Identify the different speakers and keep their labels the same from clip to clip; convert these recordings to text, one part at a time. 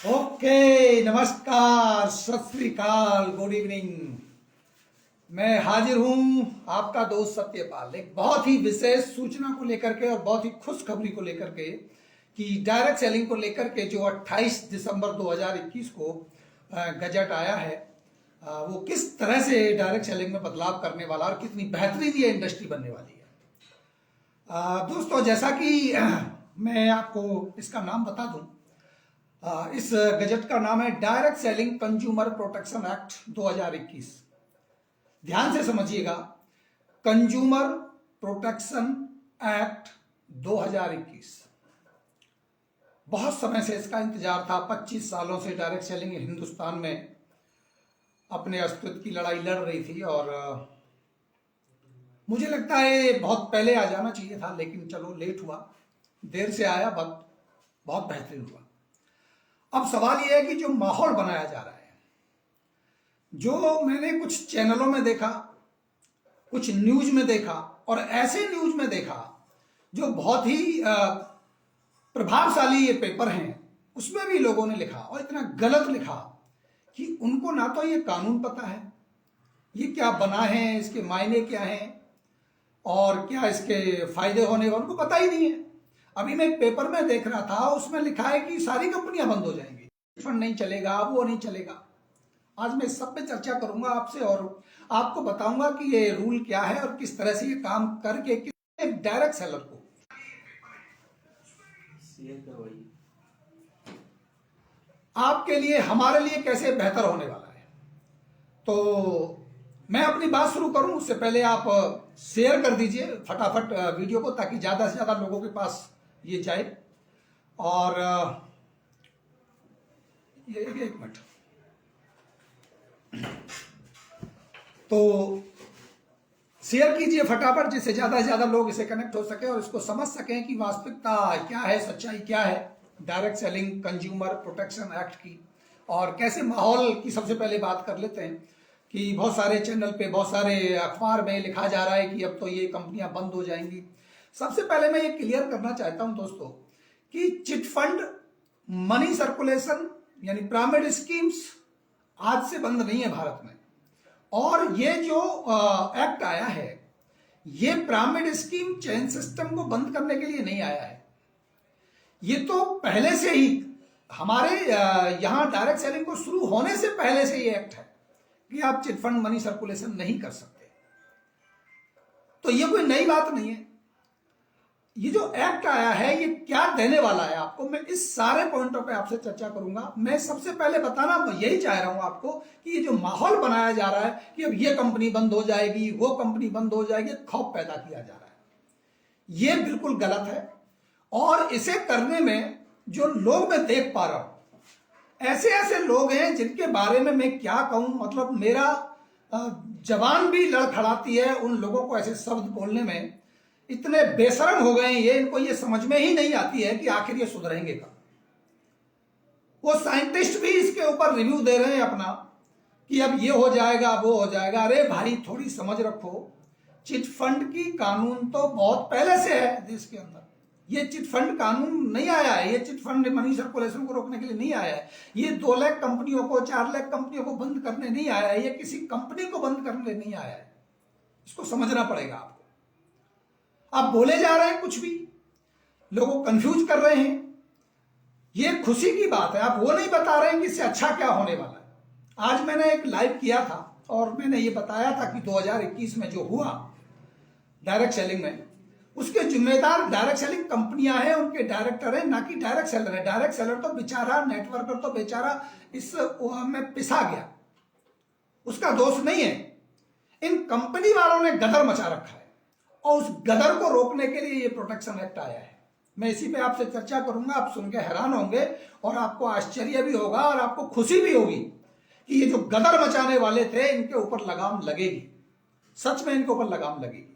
Speaker 1: Okay, नमस्कार, सत श्री अकाल, गुड इवनिंग। मैं हाजिर हूं आपका दोस्त सत्यपाल एक बहुत ही विशेष सूचना को लेकर के और बहुत ही खुशखबरी को लेकर के कि डायरेक्ट सेलिंग को लेकर के जो 28 दिसंबर 2021 को गजट आया है, वो किस तरह से डायरेक्ट सेलिंग में बदलाव करने वाला और कितनी बेहतरीन ये इंडस्ट्री बनने वाली है। दोस्तों, जैसा कि मैं आपको इसका नाम बता दूं, इस गजट का नाम है direct selling consumer protection act 2021। ध्यान से समझिएगा, कंज्यूमर प्रोटेक्शन एक्ट 2021। बहुत समय से इसका इंतजार था। 25 सालों से डायरेक्ट सेलिंग हिंदुस्तान में अपने अस्तित्व की लड़ाई लड़ रही थी और मुझे लगता है बहुत पहले आ जाना चाहिए था, लेकिन चलो लेट हुआ, देर से आया, बहुत बेहतरीन हुआ। अब सवाल यह है कि जो माहौल बनाया जा रहा है, जो मैंने कुछ चैनलों में देखा, कुछ न्यूज में देखा और ऐसे न्यूज में देखा जो बहुत ही प्रभावशाली ये पेपर हैं, उसमें भी लोगों ने लिखा और इतना गलत लिखा कि उनको ना तो ये कानून पता है, ये क्या बना है, इसके मायने क्या हैं और क्या इसके फायदे होने वाले, उनको पता ही नहीं है। अभी मैं एक पेपर में देख रहा था, उसमें लिखा है कि सारी कंपनियां बंद हो जाएंगी, फंड नहीं चलेगा, वो नहीं चलेगा। आज मैं इस सब पे चर्चा करूंगा आपसे और आपको बताऊंगा कि ये रूल क्या है और किस तरह से ये काम करके एक डायरेक्ट सेलर को आपके लिए, हमारे लिए कैसे बेहतर होने वाला है। तो मैं अपनी बात शुरू करूं उससे पहले आप शेयर कर दीजिए फटाफट वीडियो को, ताकि ज्यादा से ज्यादा लोगों के पास ये जाए। और ये एक मिनट, तो शेयर कीजिए फटाफट, जिससे ज्यादा से ज्यादा लोग इसे कनेक्ट हो सके और इसको समझ सकें कि वास्तविकता क्या है, सच्चाई क्या है direct selling consumer protection act की। और कैसे माहौल की सबसे पहले बात कर लेते हैं कि बहुत सारे चैनल पे, बहुत सारे अखबार में लिखा जा रहा है कि अब तो ये कंपनियां बंद हो जाएंगी। सबसे पहले मैं ये क्लियर करना चाहता हूं दोस्तों कि चिट फंड, मनी सर्कुलेशन यानी पिरामिड स्कीम्स आज से बंद नहीं है भारत में। और ये जो एक्ट आया है, ये पिरामिड स्कीम चेन सिस्टम को बंद करने के लिए नहीं आया है। ये तो पहले से ही हमारे यहां डायरेक्ट सेलिंग को शुरू होने से पहले से ये एक्ट है कि आप चिट फंड मनी सर्कुलेशन नहीं कर सकते। तो ये कोई नई बात नहीं है। ये जो एक्ट आया है, ये क्या देने वाला है आपको, मैं इस सारे पॉइंटों पे आपसे चर्चा करूंगा। मैं सबसे पहले बताना यही चाह रहा हूं आपको कि ये जो माहौल बनाया जा रहा है कि अब ये कंपनी बंद हो जाएगी, वो कंपनी बंद हो जाएगी, खौफ पैदा किया जा रहा है, ये बिल्कुल गलत है। और इसे करने में जो लोग मैं देख पा रहा हूं, ऐसे ऐसे लोग हैं जिनके बारे में मैं क्या कहूं, मतलब मेरा जवान भी लड़खड़ाती है उन लोगों को ऐसे शब्द बोलने में। इतने बेशरम हो गए हैं ये, इनको ये समझ में ही नहीं आती है कि आखिर ये सुधरेंगे कब। वो साइंटिस्ट भी इसके ऊपर रिव्यू दे रहे हैं अपना कि अब ये हो जाएगा, वो हो जाएगा। अरे भाई, थोड़ी समझ रखो। चिट फंड की कानून तो बहुत पहले से है देश के अंदर। ये चिट फंड कानून नहीं आया है, ये चिट फंड मनी सर्कुलेशन को रोकने के लिए नहीं आया है। ये 2 लाख कंपनियों को, 4 लाख कंपनियों को बंद करने नहीं आया है, ये किसी कंपनी को बंद करने नहीं आया है। इसको समझना पड़ेगा आपको। आप बोले जा रहे हैं कुछ भी, लोगों को कंफ्यूज कर रहे हैं। ये खुशी की बात है, आप वो नहीं बता रहे हैं कि इससे अच्छा क्या होने वाला है। आज मैंने एक लाइव किया था और मैंने ये बताया था कि 2021 में जो हुआ डायरेक्ट सेलिंग में, उसके जिम्मेदार डायरेक्ट सेलिंग कंपनियां हैं, उनके डायरेक्टर हैं, ना कि डायरेक्ट सेलर है। डायरेक्ट सेलर तो बेचारा, नेटवर्कर तो बेचारा इस में पिसा गया, उसका दोष नहीं है। इन कंपनी वालों ने गदर मचा रखा है और उस गदर को रोकने के लिए ये प्रोटेक्शन एक्ट आया है। मैं इसी पे आपसे चर्चा करूंगा। आप सुन के हैरान होंगे और आपको आश्चर्य भी होगा और आपको खुशी भी होगी कि ये जो गदर मचाने वाले थे, इनके ऊपर लगाम लगेगी। सच में इनके ऊपर लगाम लगेगी।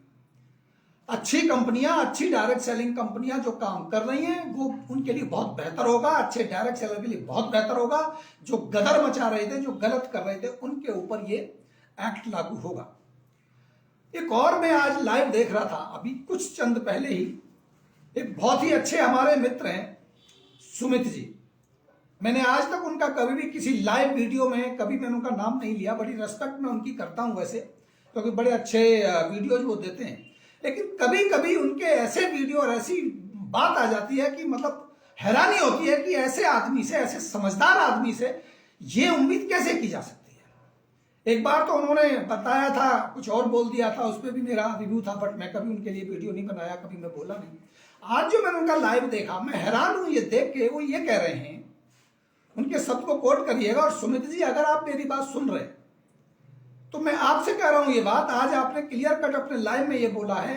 Speaker 1: अच्छी कंपनियां, अच्छी डायरेक्ट सेलिंग कंपनियां जो काम कर रही हैं, वो उनके लिए बहुत बेहतर होगा। अच्छे डायरेक्ट सेलर के लिए बहुत बेहतर होगा। जो गदर मचा रहे थे, जो गलत कर रहे थे, उनके ऊपर ये एक्ट लागू होगा। एक और मैं आज लाइव देख रहा था, अभी कुछ चंद पहले ही, एक बहुत ही अच्छे हमारे मित्र हैं सुमित जी। मैंने आज तक उनका कभी भी किसी लाइव वीडियो में कभी मैंने उनका नाम नहीं लिया। बड़ी रिस्पेक्ट मैं उनकी करता हूं वैसे, क्योंकि बड़े अच्छे वीडियोज वो देते हैं। लेकिन कभी कभी उनके ऐसे वीडियो और ऐसी बात आ जाती है कि मतलब हैरानी होती है कि ऐसे आदमी से, ऐसे समझदार आदमी से ये उम्मीद कैसे की जा सकती है। एक बार तो उन्होंने बताया था, कुछ और बोल दिया था, उस पर भी मेरा रिव्यू था, बट मैं कभी उनके लिए वीडियो नहीं बनाया, कभी मैं बोला नहीं। आज जो मैंने उनका लाइव देखा, मैं हैरान हूं ये देख के। वो ये कह रहे हैं, उनके शब्द को कोट करिएगा, और सुमित जी अगर आप मेरी बात सुन रहे तो मैं आपसे कह रहा हूं ये बात। आज आपने क्लियर कट अपने लाइव में ये बोला है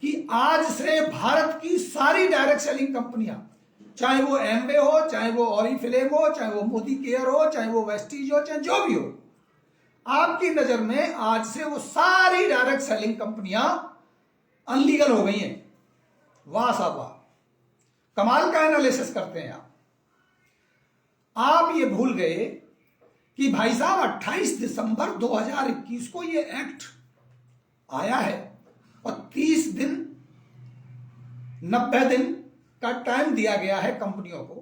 Speaker 1: कि आज से भारत की सारी डायरेक्ट सेलिंग कंपनियां, चाहे वो एमवे हो, चाहे वो ऑरिफ्लेम हो, चाहे वो मोदी केयर हो, चाहे वो वेस्टीज हो, चाहे जो भी हो, आपकी नजर में आज से वो सारी डायरेक्ट सेलिंग कंपनियां अनलीगल हो गई हैं। वाह साहब वाह, कमाल का एनालिसिस करते हैं आप ये भूल गए कि भाई साहब 28 दिसंबर 2021 को ये एक्ट आया है और 30 दिन 90 दिन का टाइम दिया गया है कंपनियों को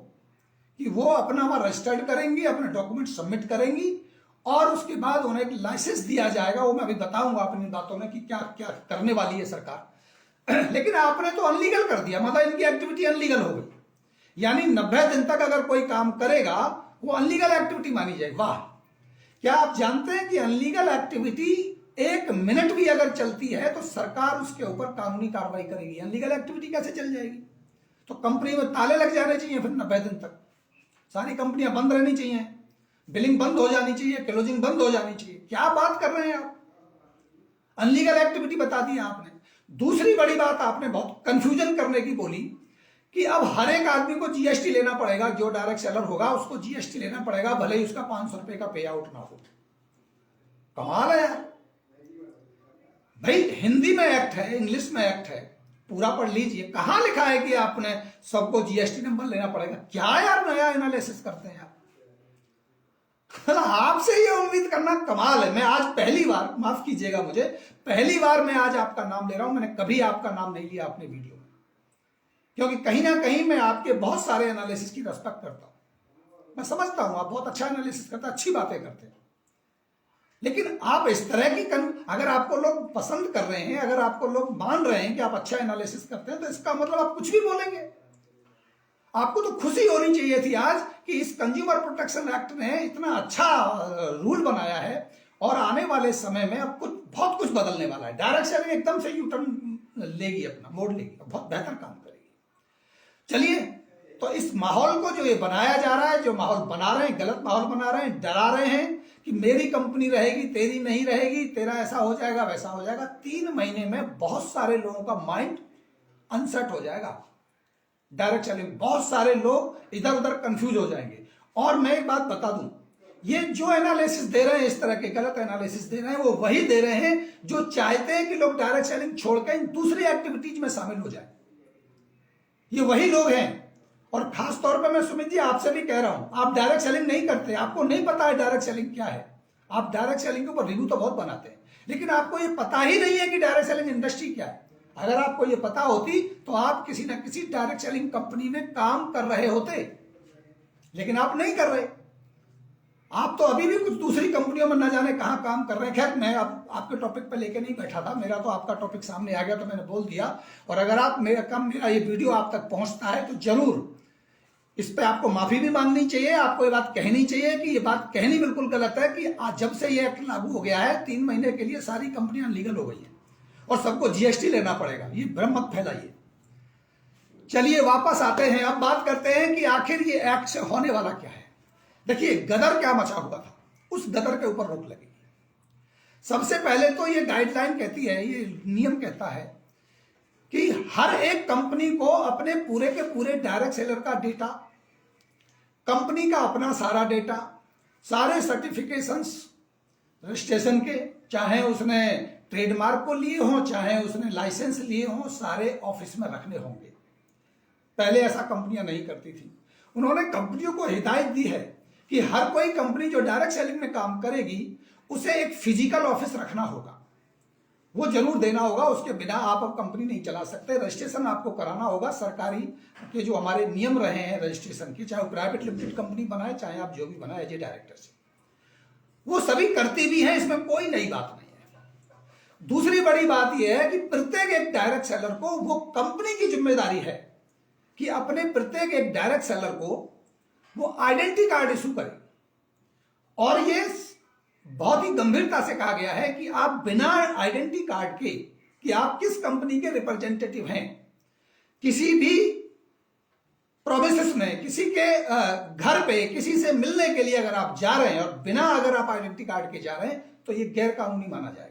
Speaker 1: कि वो अपना वहां रजिस्टर्ड करेंगी, अपने डॉक्यूमेंट सबमिट करेंगी, और उसके बाद उन्हें एक लाइसेंस दिया जाएगा। वो मैं अभी बताऊंगा अपनी बातों में कि क्या क्या करने वाली है सरकार। लेकिन आपने तो अनलीगल कर दिया, मतलब इनकी एक्टिविटी अनलीगल हो गई। यानी 90 दिन तक अगर कोई काम करेगा वो अनलीगल एक्टिविटी मानी जाएगी। वाह, क्या आप जानते हैं कि अनलीगल एक्टिविटी 1 मिनट भी अगर चलती है तो सरकार उसके ऊपर कानूनी कार्रवाई करेगी। अनलीगल एक्टिविटी कैसे चल जाएगी? तो कंपनी में ताले लग जाने चाहिए, फिर 90 दिन तक सारी कंपनियां बंद रहनी चाहिए, बिलिंग बंद हो जानी चाहिए, क्लोजिंग बंद हो जानी चाहिए। क्या बात कर रहे हैं आप? अनलीगल एक्टिविटी बता दी आपने। दूसरी बड़ी बात आपने बहुत कंफ्यूजन करने की बोली कि अब हर एक आदमी को जीएसटी लेना पड़ेगा, जो डायरेक्ट सेलर होगा उसको जीएसटी लेना पड़ेगा, भले ही उसका 500 रुपए का पे आउट ना हो। कमाल है यार भाई। हिंदी में एक्ट है, इंग्लिश में एक्ट है, पूरा पढ़ लीजिए। कहां लिखा है कि आपने सबको जीएसटी नंबर लेना पड़ेगा? क्या यार नया एनालिसिस करते हैं आप। आपसे ये उम्मीद करना कमाल है। मैं आज पहली बार, माफ कीजिएगा मुझे, पहली बार मैं आज आपका नाम ले रहा हूं। मैंने कभी आपका नाम नहीं लिया अपने वीडियो में, क्योंकि कहीं ना कहीं मैं आपके बहुत सारे एनालिसिस की रिस्पेक्ट करता हूं। मैं समझता हूं आप बहुत अच्छा एनालिसिस करते हैं, अच्छी बातें करते हैं। लेकिन आप इस तरह की अगर आपको लोग पसंद कर रहे हैं, अगर आपको लोग मान रहे हैं कि आप अच्छा एनालिसिस करते हैं, तो इसका मतलब आप कुछ भी बोलेंगे। आपको तो खुशी होनी चाहिए थी आज कि इस कंज्यूमर प्रोटेक्शन एक्ट ने इतना अच्छा रूल बनाया है, और आने वाले समय में अब बहुत कुछ बदलने वाला है। डायरेक्ट सेलिंग एकदम से यू टर्न लेगी, अपना मोड़ लेगी, बहुत बेहतर काम करेगी। चलिए, तो इस माहौल को जो ये बनाया जा रहा है, जो माहौल बना रहे हैं, गलत माहौल बना रहे हैं, डरा रहे हैं कि मेरी कंपनी रहेगी, तेरी नहीं रहेगी, तेरा ऐसा हो जाएगा, वैसा हो जाएगा। 3 महीने में बहुत सारे लोगों का माइंड अनसेट हो जाएगा। डायरेक्ट सेलिंग, बहुत सारे लोग इधर उधर कंफ्यूज हो जाएंगे। और मैं एक बात बता दूं, ये जो एनालिसिस दे रहे हैं, इस तरह के गलत एनालिसिस दे रहे हैं, वो वही दे रहे हैं जो चाहते हैं कि लोग डायरेक्ट सेलिंग छोड़कर दूसरी एक्टिविटीज में शामिल हो जाए। ये वही लोग हैं। और खास तौर पे मैं सुमित जी आपसे भी कह रहा हूं, आप डायरेक्ट सेलिंग नहीं करते, आपको नहीं पता है डायरेक्ट सेलिंग क्या है। आप डायरेक्ट सेलिंग के ऊपर रिव्यू तो बहुत बनाते हैं, लेकिन आपको ये पता ही नहीं है कि डायरेक्ट सेलिंग इंडस्ट्री क्या है। अगर आपको ये पता होती तो आप किसी ना किसी डायरेक्ट सेलिंग कंपनी में काम कर रहे होते, लेकिन आप नहीं कर रहे। आप तो अभी भी कुछ दूसरी कंपनियों में न जाने कहां काम कर रहे हैं। खैर, मैं आपके टॉपिक पे लेके नहीं बैठा था, मेरा तो आपका टॉपिक सामने आ गया तो मैंने बोल दिया। और अगर आप मेरा ये वीडियो आप तक पहुंचता है तो जरूर इस पे आपको माफी भी मांगनी चाहिए, आपको ये बात कहनी चाहिए कि ये बात कहनी बिल्कुल गलत है कि आज जब से ये एक्ट लागू हो गया है 3 महीने के लिए सारी कंपनियां लीगल हो गई हैं और सबको जीएसटी लेना पड़ेगा। ये भ्रम मत फैलाइए। चलिए वापस आते हैं, अब बात करते हैं कि आखिर ये एक्ट से होने वाला क्या है। देखिए, गदर क्या मचा हुआ था, उस गदर के ऊपर रोक लगेगी। सबसे पहले तो ये गाइडलाइन कहती है, ये नियम कहता है कि हर एक कंपनी को अपने पूरे के पूरे डायरेक्ट सेलर का डेटा, कंपनी का अपना सारा डेटा, सारे सर्टिफिकेशंस रजिस्ट्रेशन के, चाहे उसने ट्रेडमार्क को लिए हों, चाहे उसने लाइसेंस लिए हों, सारे ऑफिस में रखने होंगे। पहले ऐसा कंपनियां नहीं करती थी। उन्होंने कंपनियों को हिदायत दी है कि हर कोई कंपनी जो डायरेक्ट सेलिंग में काम करेगी उसे एक फिजिकल ऑफिस रखना होगा। वो जरूर देना होगा, उसके बिना आप अब कंपनी नहीं चला सकते। रजिस्ट्रेशन आपको कराना होगा सरकारी के जो हमारे नियम रहे हैं रजिस्ट्रेशन के, चाहे वो प्राइवेट लिमिटेड कंपनी बनाए चाहे आप जो भी बनाए एज ए डायरेक्टर से, वो सभी करती भी हैं, इसमें कोई नई बात नहीं है। दूसरी बड़ी बात यह है कि प्रत्येक एक डायरेक्ट सेलर को वो कंपनी की जिम्मेदारी है कि अपने प्रत्येक एक डायरेक्ट सेलर को वो आइडेंटिटी कार्ड इशू करे। और ये बहुत ही गंभीरता से कहा गया है कि आप बिना आइडेंटिटी कार्ड के कि आप किस कंपनी के रिप्रेजेंटेटिव हैं, किसी भी प्रोमिसेस में किसी के घर पे किसी से मिलने के लिए अगर आप जा रहे हैं और बिना अगर आप आइडेंटिटी कार्ड के जा रहे हैं तो ये गैर कानूनी माना जाएगा।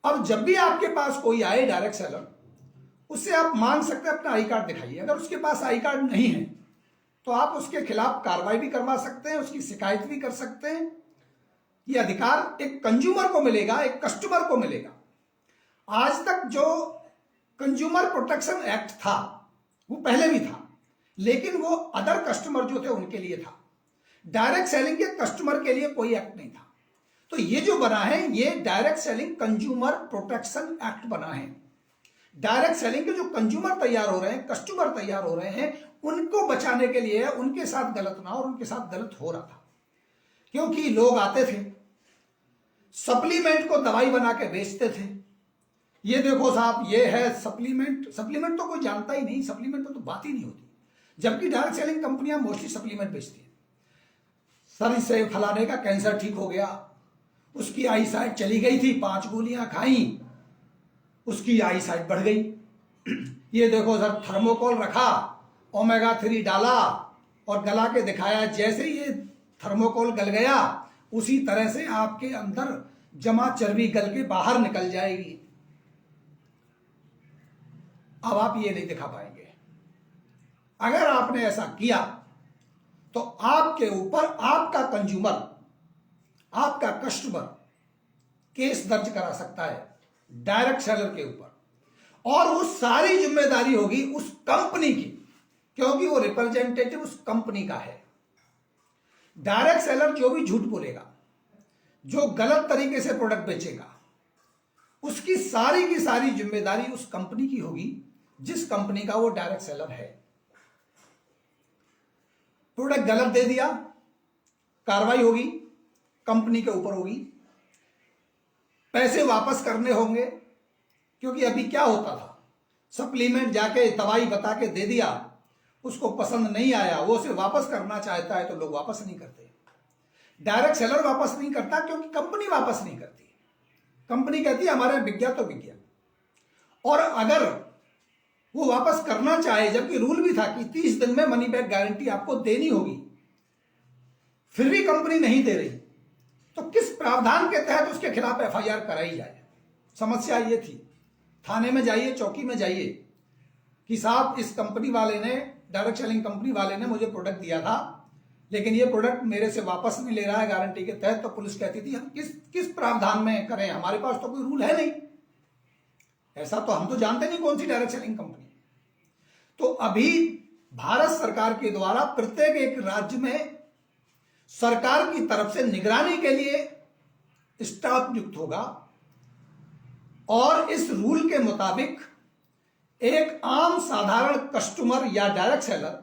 Speaker 1: अब जब भी आपके पास कोई आए डायरेक्ट सेलर, उससे आप मांग सकते हैं अपना आई कार्ड दिखाइए। अगर उसके पास आई कार्ड नहीं है तो आप उसके खिलाफ कार्रवाई भी करवा सकते हैं, उसकी शिकायत भी कर सकते हैं। ये अधिकार एक कंज्यूमर को मिलेगा, एक कस्टमर को मिलेगा। आज तक जो कंज्यूमर प्रोटेक्शन एक्ट था वो पहले भी था, लेकिन वो अदर कस्टमर जो थे उनके लिए था। डायरेक्ट सेलिंग के कस्टमर के लिए कोई एक्ट नहीं था। तो ये जो बना है ये direct selling consumer protection act बना है। डायरेक्ट सेलिंग के जो कंज्यूमर तैयार हो रहे हैं, कस्टमर तैयार हो रहे हैं, उनको बचाने के लिए उनके साथ गलत ना, और उनके साथ गलत हो रहा था। क्योंकि लोग आते थे सप्लीमेंट को दवाई बना के बेचते थे। ये देखो साहब ये है सप्लीमेंट, सप्लीमेंट तो कोई जानता ही नहीं, सप्लीमेंट तो बात ही नहीं होती। जबकि डायरेक्ट सेलिंग कंपनियां मोस्टली सप्लीमेंट बेचती हैं। सर इससे फलाने का कैंसर ठीक हो गया, उसकी आई साइट चली गई थी, 5 गोलियां खाई, उसकी आई साइट बढ़ गई। ये देखो सर थर्मोकोल रखा, ओमेगा 3 डाला और गला के दिखाया, जैसे ये थर्मोकोल गल गया उसी तरह से आपके अंदर जमा चर्बी गल के बाहर निकल जाएगी। अब आप ये नहीं दिखा पाएंगे। अगर आपने ऐसा किया तो आपके ऊपर आपका कंज्यूमर, आपका कस्टमर केस दर्ज करा सकता है डायरेक्ट सेलर के ऊपर, और वो सारी जिम्मेदारी होगी उस कंपनी की, क्योंकि वो रिप्रेजेंटेटिव उस कंपनी का है। डायरेक्ट सेलर जो भी झूठ बोलेगा, जो गलत तरीके से प्रोडक्ट बेचेगा, उसकी सारी की सारी जिम्मेदारी उस कंपनी की होगी जिस कंपनी का वो डायरेक्ट सेलर है। प्रोडक्ट गलत दे दिया, कार्रवाई होगी, कंपनी के ऊपर होगी, पैसे वापस करने होंगे। क्योंकि अभी क्या होता था, सप्लीमेंट जाके दवाई बता के दे दिया, उसको पसंद नहीं आया, वो उसे वापस करना चाहता है तो लोग वापस नहीं करते। डायरेक्ट सेलर वापस नहीं करता क्योंकि कंपनी वापस नहीं करती। कंपनी कहती है हमारे बिक गया तो बिक गया। और अगर वो वापस करना चाहे, जबकि रूल भी था कि 30 दिन में मनी बैक गारंटी आपको देनी होगी, फिर भी कंपनी नहीं दे रही, तो किस प्रावधान के तहत उसके खिलाफ एफआईआर कराई जाए। समस्या ये थी। थाने में जाइए, चौकी में जाइए कि साहब इस कंपनी वाले ने, डायरेक्ट सेलिंग कंपनी वाले ने मुझे प्रोडक्ट दिया था, लेकिन ये प्रोडक्ट मेरे से वापस नहीं ले रहा है गारंटी के तहत। तो पुलिस कहती थी हम किस प्रावधान में करें, हमारे पास तो कोई रूल है नहीं, ऐसा तो हम तो जानते नहीं कौन सी डायरेक्ट सेलिंग कंपनी। तो अभी भारत सरकार के द्वारा प्रत्येक एक राज्य में सरकार की तरफ से निगरानी के लिए स्टाफ नियुक्त होगा, और इस रूल के मुताबिक एक आम साधारण कस्टमर या डायरेक्ट सेलर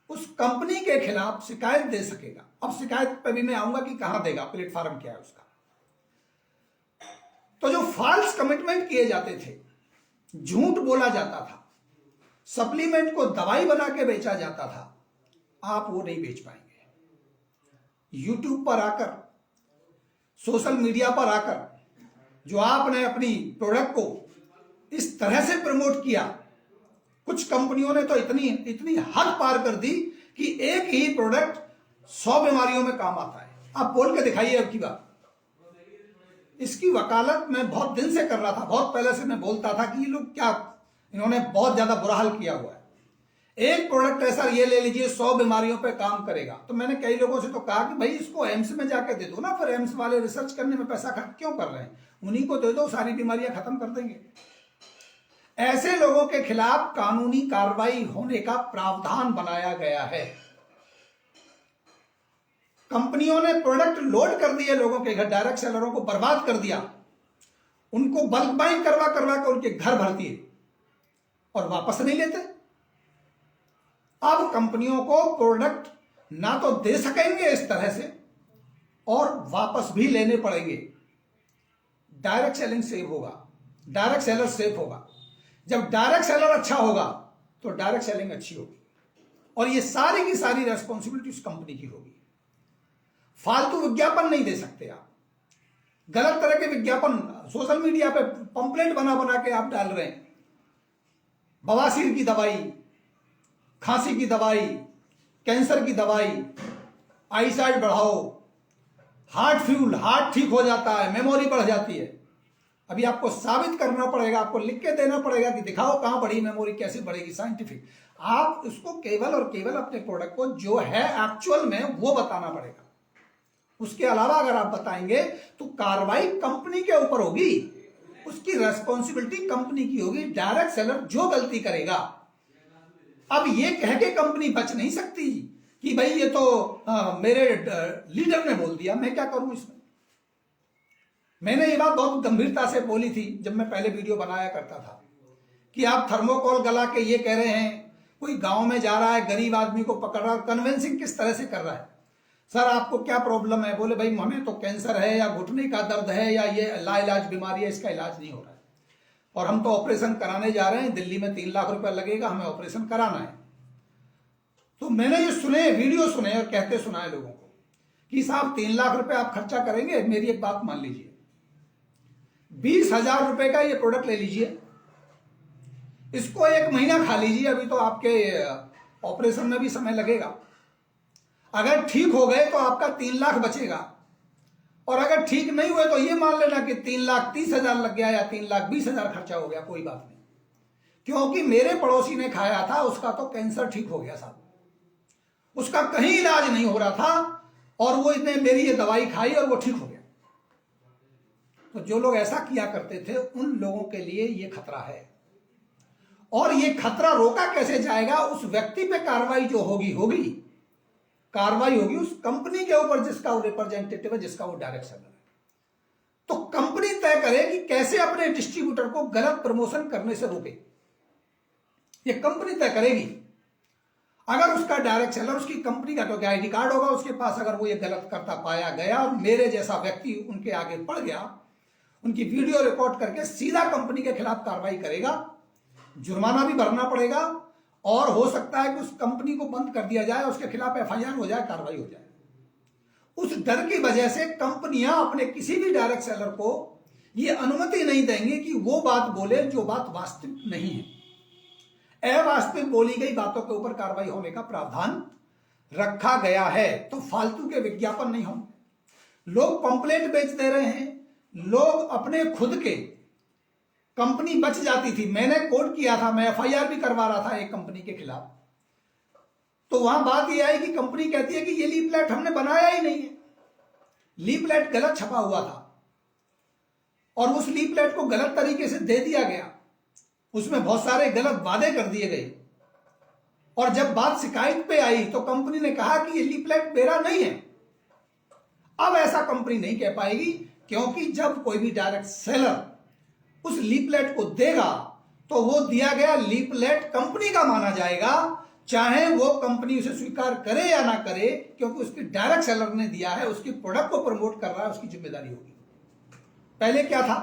Speaker 1: उस कंपनी के खिलाफ शिकायत दे सकेगा। अब शिकायत पे भी मैं आऊंगा कि कहां देगा, प्लेटफॉर्म क्या है उसका। तो जो फॉल्स कमिटमेंट किए जाते थे, झूठ बोला जाता था, सप्लीमेंट को दवाई बना के बेचा जाता था, आप वो नहीं बेच पाएंगे। यूट्यूब पर आकर, सोशल मीडिया पर आकर जो आपने अपनी प्रोडक्ट को इस तरह से प्रमोट किया, कुछ कंपनियों ने तो इतनी हद पार कर दी कि एक ही प्रोडक्ट 100 बीमारियों में काम आता है। आप बोल के दिखाइए अब की बात। इसकी वकालत मैं बहुत दिन से कर रहा था, बहुत पहले से मैं बोलता था कि ये लोग क्या, इन्होंने बहुत ज्यादा बुरा हाल किया हुआ है। एक प्रोडक्ट ऐसा ये ले लीजिए 100 बीमारियों पे काम करेगा। तो मैंने कई लोगों से तो कहा कि भाई इसको एम्स में जाके दे दो ना, फिर एम्स वाले रिसर्च करने में पैसा खर्च क्यों कर रहे हैं, उन्हीं को दे दो, सारी बीमारियां खत्म कर देंगे। ऐसे लोगों के खिलाफ कानूनी कार्रवाई होने का प्रावधान बनाया गया है। कंपनियों ने प्रोडक्ट लोड कर दिए लोगों के घर, डायरेक्ट सेलरों को बर्बाद कर दिया, उनको बल्क बाइंग करवा करवा कर उनके घर भरती है और वापस नहीं लेते। अब कंपनियों को प्रोडक्ट ना तो दे सकेंगे इस तरह से और वापस भी लेने पड़ेंगे। डायरेक्ट सेलिंग सेव होगा, डायरेक्ट सेलर सेफ होगा। जब डायरेक्ट सेलर अच्छा होगा तो डायरेक्ट सेलिंग अच्छी होगी और ये सारी की सारी रेस्पॉन्सिबिलिटी उस कंपनी की होगी। फालतू विज्ञापन नहीं दे सकते आप, गलत तरह के विज्ञापन सोशल मीडिया पे पंपलेट बना बना के आप डाल रहे हैं। बवासीर की दवाई, खांसी की दवाई, कैंसर की दवाई, आईसाइट बढ़ाओ, हार्ट फ्यूल, हार्ट ठीक हो जाता है, मेमोरी बढ़ जाती है। अभी आपको साबित करना पड़ेगा, आपको लिख के देना पड़ेगा कि दिखाओ कहां बढ़ी मेमोरी, कैसे बढ़ेगी, साइंटिफिक। आप उसको केवल और केवल अपने प्रोडक्ट को जो है एक्चुअल में वो बताना पड़ेगा। उसके अलावा अगर आप बताएंगे तो कार्रवाई कंपनी के ऊपर होगी, उसकी रेस्पॉन्सिबिलिटी कंपनी की होगी। डायरेक्ट सेलर जो गलती करेगा, अब ये कह के कंपनी बच नहीं सकती कि भाई ये तो मेरे लीडर ने बोल दिया, मैं क्या करूं इसमें। मैंने ये बात बहुत गंभीरता से बोली थी जब मैं पहले वीडियो बनाया करता था कि आप थर्मोकोल गला के ये कह रहे हैं, कोई गांव में जा रहा है, गरीब आदमी को पकड़ रहा है, कन्विंसिंग किस तरह से कर रहा है। सर आपको क्या प्रॉब्लम है? बोले भाई हमें तो कैंसर है या घुटने का दर्द है या ये लाइलाज बीमारी है, इसका इलाज नहीं हो रहा है और हम तो ऑपरेशन कराने जा रहे हैं, दिल्ली में 3 लाख रुपया लगेगा, हमें ऑपरेशन कराना है। तो मैंने ये सुने, वीडियो सुने और कहते सुनाए लोगों को कि साहब 3 लाख रुपए आप खर्चा करेंगे, मेरी एक बात मान लीजिए, 20,000 रुपए का ये प्रोडक्ट ले लीजिए, इसको 1 महीना खा लीजिए, अभी तो आपके ऑपरेशन में भी समय लगेगा। अगर ठीक हो गए तो आपका 3 लाख बचेगा और अगर ठीक नहीं हुए तो ये मान लेना कि 3,30,000 लग गया या 3,20,000 खर्चा हो गया, कोई बात नहीं। क्योंकि मेरे पड़ोसी ने खाया था, उसका तो कैंसर ठीक हो गया साहब, उसका कहीं इलाज नहीं हो रहा था और वो इतने मेरी ये दवाई खाई और वो ठीक हो गया। तो जो लोग ऐसा किया करते थे उन लोगों के लिए ये खतरा है और ये खतरा रोका कैसे जाएगा? उस व्यक्ति पे कार्रवाई जो होगी कार्रवाई होगी उस कंपनी के ऊपर जिसका वो रिप्रेजेंटेटिव है, जिसका वो डायरेक्ट सेलर है। तो कंपनी तय करे कि कैसे अपने डिस्ट्रीब्यूटर को गलत प्रमोशन करने से रोके, ये कंपनी तय करेगी। अगर उसका डायरेक्ट सेलर, उसकी कंपनी का तो आईडी कार्ड होगा उसके पास, अगर वो ये गलत करता पाया गया और मेरे जैसा व्यक्ति उनके आगे पड़ गया, उनकी वीडियो रिकॉर्ड करके सीधा कंपनी के खिलाफ कार्रवाई करेगा, जुर्माना भी भरना पड़ेगा और हो सकता है कि उस कंपनी को बंद कर दिया जाए, उसके खिलाफ एफआईआर हो जाए, कार्रवाई हो जाए। उस डर की वजह से कंपनियां अपने किसी भी डायरेक्ट सेलर को यह अनुमति नहीं देंगे कि वो बात बोले जो बात वास्तविक नहीं है। अवास्तविक बोली गई बातों के ऊपर कार्रवाई होने का प्रावधान रखा गया है। तो फालतू के विज्ञापन नहीं होंगे। लोग पंपलेट बेच दे रहे हैं, लोग अपने खुद के, कंपनी बच जाती थी। मैंने कोर्ट किया था, मैं एफआईआर भी करवा रहा था एक कंपनी के खिलाफ। तो वहां बात यह आई कि कंपनी कहती है कि ये लीफलेट हमने बनाया ही नहीं है, लीफलेट गलत छपा हुआ था और उस लीफलेट को गलत तरीके से दे दिया गया, उसमें बहुत सारे गलत वादे कर दिए गए और जब बात शिकायत पे आई तो कंपनी ने कहा कि ये लीफलेट मेरा नहीं है। अब ऐसा कंपनी नहीं कह पाएगी क्योंकि जब कोई भी डायरेक्ट सेलर उस लीफलेट को देगा तो वो दिया गया लीफलेट कंपनी का माना जाएगा, चाहे वो कंपनी उसे स्वीकार करे या ना करे, क्योंकि उसके डायरेक्ट सेलर ने दिया है, उसके प्रोडक्ट को प्रमोट कर रहा है, उसकी जिम्मेदारी होगी। पहले क्या था?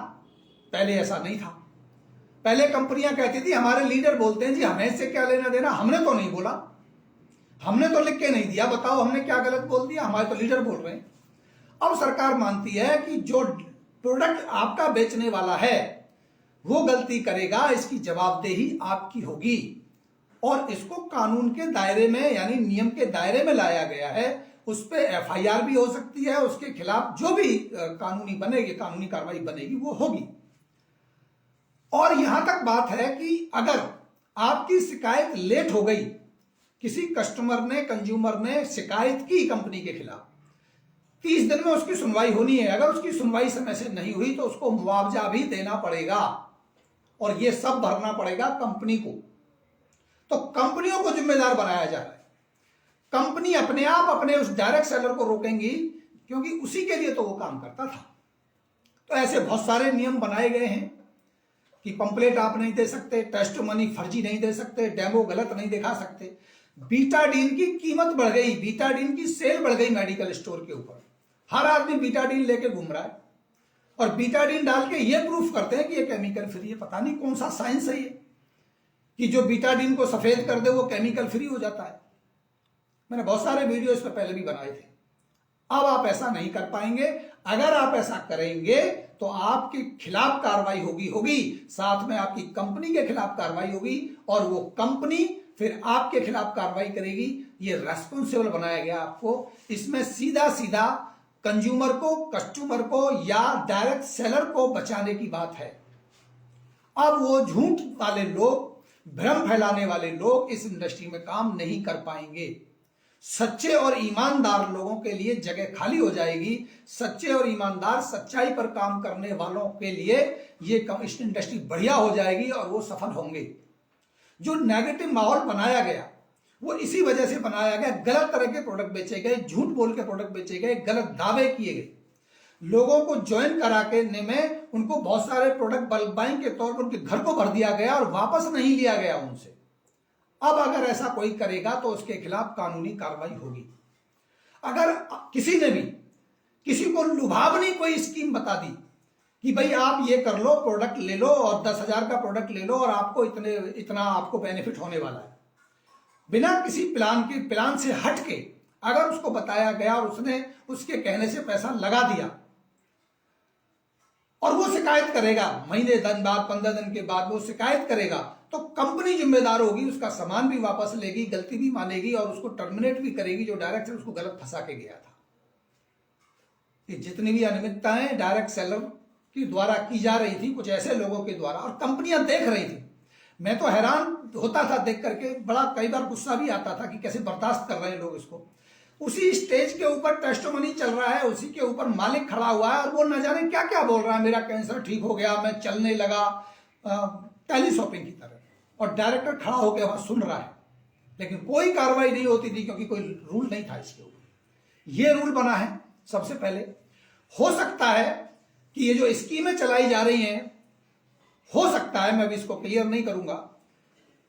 Speaker 1: पहले ऐसा नहीं था। पहले कंपनियां कहती थी हमारे लीडर बोलते हैं जी, हमें इससे क्या लेना देना, हमने तो नहीं बोला, हमने तो लिख के नहीं दिया, बताओ हमने क्या गलत बोल दिया, हमारे तो लीडर बोल रहे हैं। अब सरकार मानती है कि जो प्रोडक्ट आपका बेचने वाला है वो गलती करेगा, इसकी जवाबदेही आपकी होगी और इसको कानून के दायरे में यानी नियम के दायरे में लाया गया है। उस पर एफआईआर भी हो सकती है, उसके खिलाफ जो भी कानूनी बनेगी, कानूनी कार्रवाई बनेगी वो होगी। और यहां तक बात है कि अगर आपकी शिकायत लेट हो गई, किसी कस्टमर ने, कंज्यूमर ने शिकायत की कंपनी के खिलाफ, 30 दिन में उसकी सुनवाई होनी है। अगर उसकी सुनवाई समय से नहीं हुई तो उसको मुआवजा भी देना पड़ेगा और यह सब भरना पड़ेगा कंपनी को। तो कंपनियों को जिम्मेदार बनाया जा रहा है। कंपनी अपने आप अपने उस डायरेक्ट सेलर को रोकेंगी क्योंकि उसी के लिए तो वो काम करता था। तो ऐसे बहुत सारे नियम बनाए गए हैं कि पंपलेट आप नहीं दे सकते, टेस्टिमनी फर्जी नहीं दे सकते, डेमो गलत नहीं दिखा सकते। बीटाडीन की कीमत बढ़ गई, बीटाडीन की सेल बढ़ गई मेडिकल स्टोर के ऊपर। हर आदमी बीटाडीन लेके घूम रहा है और बीटाडीन डाल के ये प्रूफ करते हैं कि ये केमिकल फ्री है। पता नहीं कौन सा साइंस है ये कि जो बीटाडीन को सफेद कर दे वो केमिकल फ्री हो जाता है। मैंने बहुत सारे वीडियो इस पर पहले भी बनाए थे। अब आप ऐसा नहीं कर पाएंगे। अगर आप ऐसा करेंगे तो आपके खिलाफ कार्रवाई होगी, साथ में आपकी कंपनी के खिलाफ कार्रवाई होगी और वो कंपनी फिर आपके खिलाफ कार्रवाई करेगी। ये रेस्पॉन्सिबल बनाया गया आपको। इसमें सीधा सीधा कंज्यूमर को, कस्टमर को या डायरेक्ट सेलर को बचाने की बात है। अब वो झूठ वाले लोग, भ्रम फैलाने वाले लोग इस इंडस्ट्री में काम नहीं कर पाएंगे। सच्चे और ईमानदार लोगों के लिए जगह खाली हो जाएगी। सच्चे और ईमानदार, सच्चाई पर काम करने वालों के लिए ये इंडस्ट्री बढ़िया हो जाएगी और वो सफल होंगे। जो नेगेटिव माहौल बनाया गया वो इसी वजह से बनाया गया। गलत तरह के प्रोडक्ट बेचे गए, झूठ बोल के प्रोडक्ट बेचे गए, गलत दावे किए गए। लोगों को ज्वाइन करा के में उनको बहुत सारे प्रोडक्ट बल्क बाइंग के तौर पर उनके घर को भर दिया गया और वापस नहीं लिया गया उनसे। अब अगर ऐसा कोई करेगा तो उसके खिलाफ कानूनी कार्रवाई होगी। अगर किसी ने भी किसी को लुभावनी कोई स्कीम बता दी कि भाई आप ये कर लो, प्रोडक्ट ले लो और 10,000 का प्रोडक्ट ले लो और आपको इतना आपको बेनिफिट होने वाला है, बिना किसी प्लान से हट के अगर उसको बताया गया और उसने उसके कहने से पैसा लगा दिया और वो शिकायत करेगा, महीने दिन बाद, 15 दिन के बाद वो शिकायत करेगा, तो कंपनी जिम्मेदार होगी, उसका सामान भी वापस लेगी, गलती भी मानेगी और उसको टर्मिनेट भी करेगी जो डायरेक्ट उसको गलत फंसा के गया था। ये जितनी भी अनियमितताएं डायरेक्ट सेलर के द्वारा की जा रही थी, कुछ ऐसे लोगों के द्वारा, और कंपनियां देख रही थी। मैं तो हैरान होता था देख करके, बड़ा कई बार गुस्सा भी आता था कि कैसे बर्दाश्त कर रहे हैं लोग इसको। उसी स्टेज के ऊपर टेस्टिमनी चल रहा है, उसी के ऊपर मालिक खड़ा हुआ है और वो न जाने क्या क्या बोल रहा है, मेरा कैंसर ठीक हो गया, मैं चलने लगा, टेलीशॉपिंग की तरह, और डायरेक्टर खड़ा होकर वहां सुन रहा है। लेकिन कोई कार्रवाई नहीं होती थी क्योंकि कोई रूल नहीं था इसके ऊपर। ये रूल बना है सबसे पहले। हो सकता है कि ये जो स्कीमें चलाई जा रही हैं, हो सकता है, मैं भी इसको क्लियर नहीं करूंगा,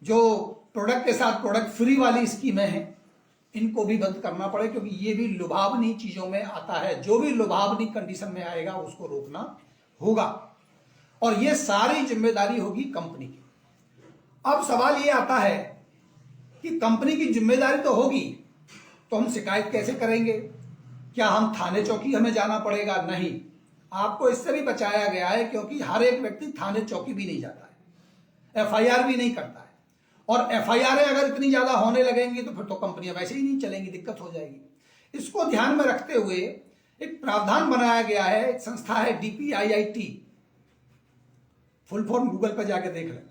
Speaker 1: जो प्रोडक्ट के साथ प्रोडक्ट फ्री वाली स्कीमें हैं इनको भी बंद करना पड़े, क्योंकि ये भी लुभावनी चीजों में आता है। जो भी लुभावनी कंडीशन में आएगा उसको रोकना होगा और ये सारी जिम्मेदारी होगी कंपनी की। अब सवाल ये आता है कि कंपनी की जिम्मेदारी तो होगी, तो हम शिकायत कैसे करेंगे? क्या हम थाने चौकी हमें जाना पड़ेगा? नहीं, आपको इससे भी बचाया गया है क्योंकि हर एक व्यक्ति थाने चौकी भी नहीं जाता है, एफआईआर भी नहीं करता है। और एफआईआर अगर इतनी ज्यादा होने लगेंगी तो फिर तो कंपनियां वैसे ही नहीं चलेंगी, दिक्कत हो जाएगी। इसको ध्यान में रखते हुए एक प्रावधान बनाया गया है। एक संस्था है DPIIT, फुल फॉर्म गूगल पर जाके देख लें,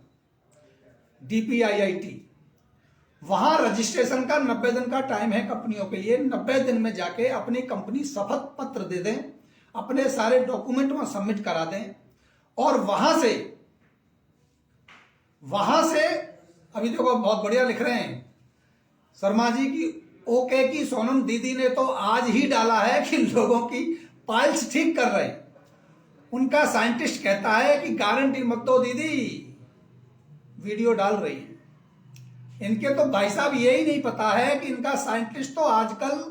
Speaker 1: DPIIT। वहां रजिस्ट्रेशन का 90 दिन का टाइम है कंपनियों के लिए। 90 दिन में जाके अपनी कंपनी शपथ पत्र दे दें, अपने सारे डॉक्यूमेंट वहां सबमिट करा दें और वहां से अभी देखो बहुत बढ़िया लिख रहे हैं शर्मा जी की ओके की सोनम दीदी ने तो आज ही डाला है कि लोगों की पाइल्स ठीक कर रहे हैं। उनका साइंटिस्ट कहता है कि गारंटी मत दो दीदी, वीडियो डाल रही है। इनके तो भाई साहब यही नहीं पता है कि इनका साइंटिस्ट तो आजकल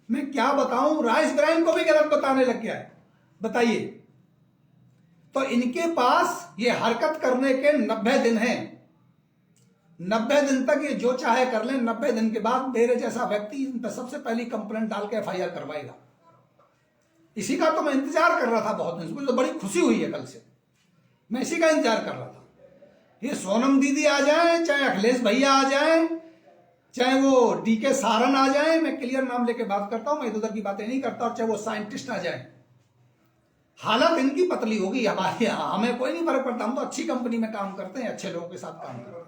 Speaker 1: मैं क्या बताऊं, राइस ब्राइन को भी गलत बताने लग गया है। बताइए, तो इनके पास ये हरकत करने के 90 दिन हैं। 90 दिन तक ये जो चाहे कर लें। 90 दिन के बाद मेरे जैसा व्यक्ति इन पर सबसे पहली कंप्लेंट डाल के एफआईआर करवाएगा। इसी का तो मैं इंतजार कर रहा था बहुत दिन से। मुझे तो बड़ी खुशी हुई है, कल से मैं इसी का इंतजार कर रहा था। ये सोनम दीदी आ जाए, चाहे अखिलेश भैया आ जाए, चाहे वो डीके सारन आ जाए, मैं क्लियर नाम लेके बात करता हूं, मैं इधर की बातें नहीं करता, और चाहे वो साइंटिस्ट आ जाए, हालत इनकी पतली होगी। हमारे हमें कोई नहीं फर्क पड़ता, हम तो अच्छी कंपनी में काम करते हैं, अच्छे लोगों के साथ काम करते हैं।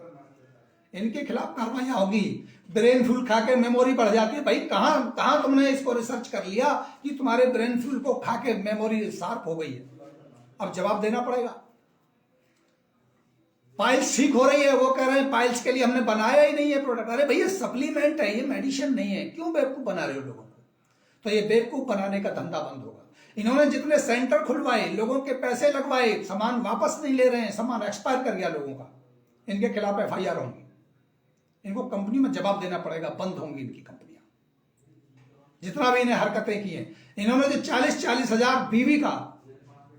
Speaker 1: इनके खिलाफ कार्रवाई होगी। ब्रेन फ्यूल खा के मेमोरी बढ़ जाती है। भाई कहां तुमने इसको रिसर्च कर लिया कि तुम्हारे ब्रेन फ्यूल को खा के मेमोरी शार्प हो गई है? अब जवाब देना पड़ेगा। पाइल्स ठीक हो रही है, वो कह रहे हैं पाइल्स के लिए हमने बनाया ही नहीं है प्रोडक्ट। अरे भैया सप्लीमेंट है, ये मेडिसिन नहीं है, क्यों बेवकूफ बना रहे हो लोगों को? तो ये बेवकूफ बनाने का धंधा बंद होगा। इन्होंने जितने सेंटर खुलवाए, लोगों के पैसे लगवाए, सामान वापस नहीं ले रहे हैं, सामान एक्सपायर कर गया लोगों का, इनके खिलाफ FIR होंगी, इनको कंपनी में जवाब देना पड़ेगा, बंद होंगी इनकी कंपनियां, जितना भी इन्हें हरकतें की हैं। इन्होंने जो 40-40 हजार बीवी का,